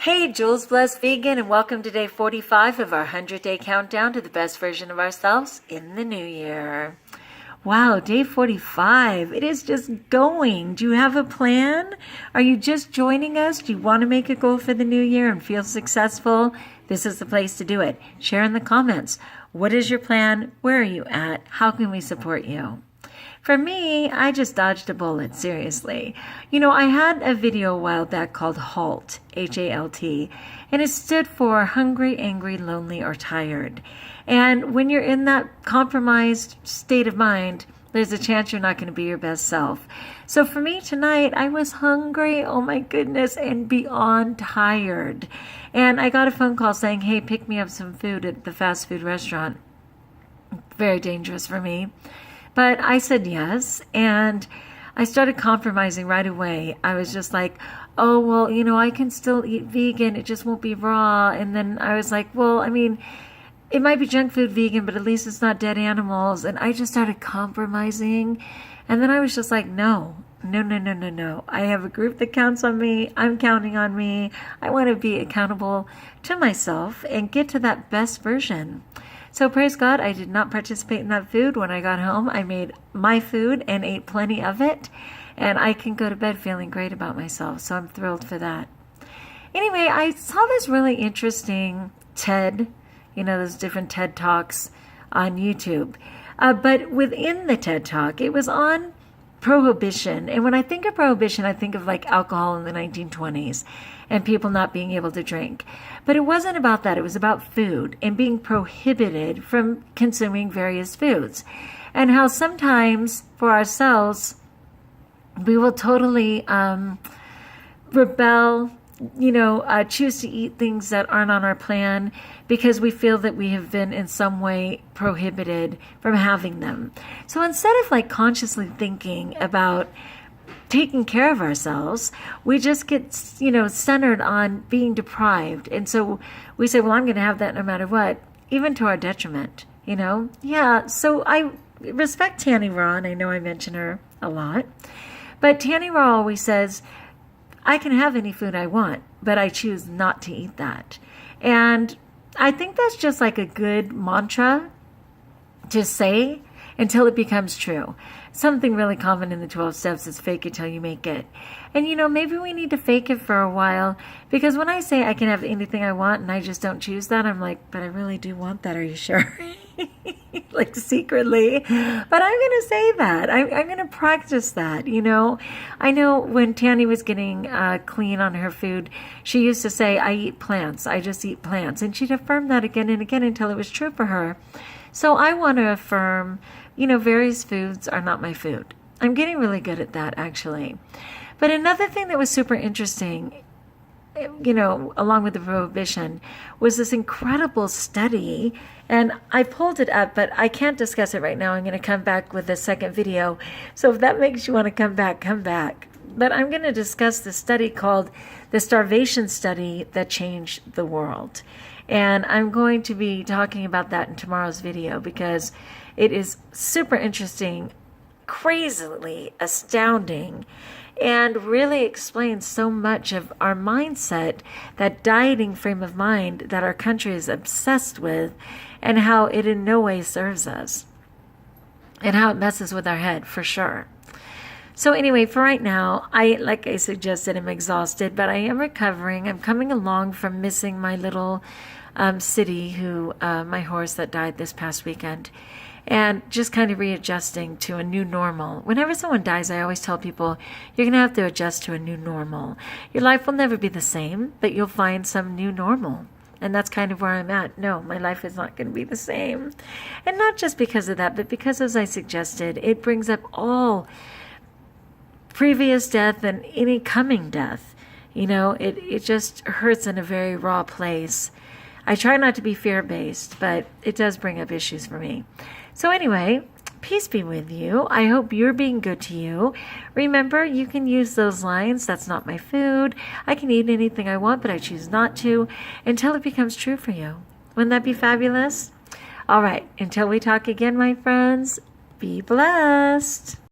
Hey, Jules Blessed Vegan, and welcome to day 45 of our 100-day countdown to the best version of ourselves in the new year. Wow, day 45. It is just going. Do you have a plan? Are you just joining us? Do you want to make a goal for the new year and feel successful? This is the place to do it. Share in the comments. What is your plan? Where are you at? How can we support you? For me, I just dodged a bullet, seriously. I had a video a while back called HALT, H-A-L-T, and it stood for hungry, angry, lonely, or tired. And when you're in that compromised state of mind, there's a chance you're not going to be your best self. So for me tonight, I was hungry, oh my goodness, and beyond tired. And I got a phone call saying, hey, pick me up some food at the fast food restaurant. Very dangerous for me. But I said yes, and I started compromising right away. I was just like, oh, well, I can still eat vegan. It just won't be raw. And then I was like, well, it might be junk food vegan, but at least it's not dead animals. And I just started compromising. And then I was just like, no. I have a group that counts on me. I'm counting on me. I want to be accountable to myself and get to that best version. So praise God, I did not participate in that food. When I got home, I made my food and ate plenty of it. And I can go to bed feeling great about myself. So I'm thrilled for that. Anyway, I saw this really interesting TED, those different TED Talks on YouTube. But within the TED Talk, it was on prohibition. And when I think of prohibition, I think of like alcohol in the 1920s and people not being able to drink. But it wasn't about that. It was about food and being prohibited from consuming various foods. And how sometimes for ourselves, we will totally rebel, choose to eat things that aren't on our plan because we feel that we have been in some way prohibited from having them. So instead of consciously thinking about taking care of ourselves, we just get, centered on being deprived. And so we say, well, I'm going to have that no matter what, even to our detriment, Yeah, so I respect Tanny Raw, and I know I mention her a lot. But Tanny Raw always says, I can have any food I want, but I choose not to eat that. And I think that's just like a good mantra to say until it becomes true. Something really common in the 12 steps is fake it till you make it. And maybe we need to fake it for a while, because when I say I can have anything I want and I just don't choose that, I'm like, but I really do want that. Are you sure? Secretly. But I'm going to say that. I'm going to practice that, I know when Tanny was getting clean on her food, she used to say, I eat plants. I just eat plants. And she'd affirm that again and again until it was true for her. So I want to affirm, various foods are not my food. I'm getting really good at that, actually. But another thing that was super interesting, along with the prohibition, was this incredible study. And I pulled it up, but I can't discuss it right now. I'm going to come back with a second video. So if that makes you want to come back, come back. But I'm going to discuss the study called the Starvation Study That Changed the World. And I'm going to be talking about that in tomorrow's video because it is super interesting, crazily astounding, and really explains so much of our mindset, that dieting frame of mind that our country is obsessed with, and how it in no way serves us, and how it messes with our head for sure. So anyway, for right now, like I suggested, I'm exhausted, but I am recovering. I'm coming along from missing my little city, my horse that died this past weekend, and just kind of readjusting to a new normal. Whenever someone dies, I always tell people, you're going to have to adjust to a new normal. Your life will never be the same, but you'll find some new normal. And that's kind of where I'm at. No, my life is not going to be the same. And not just because of that, but because, as I suggested, it brings up all previous death and any coming death. It just hurts in a very raw place. I try not to be fear-based, but it does bring up issues for me. So anyway, peace be with you. I hope you're being good to you. Remember, you can use those lines, that's not my food. I can eat anything I want, but I choose not to, until it becomes true for you. Wouldn't that be fabulous? All right, until we talk again, my friends, be blessed.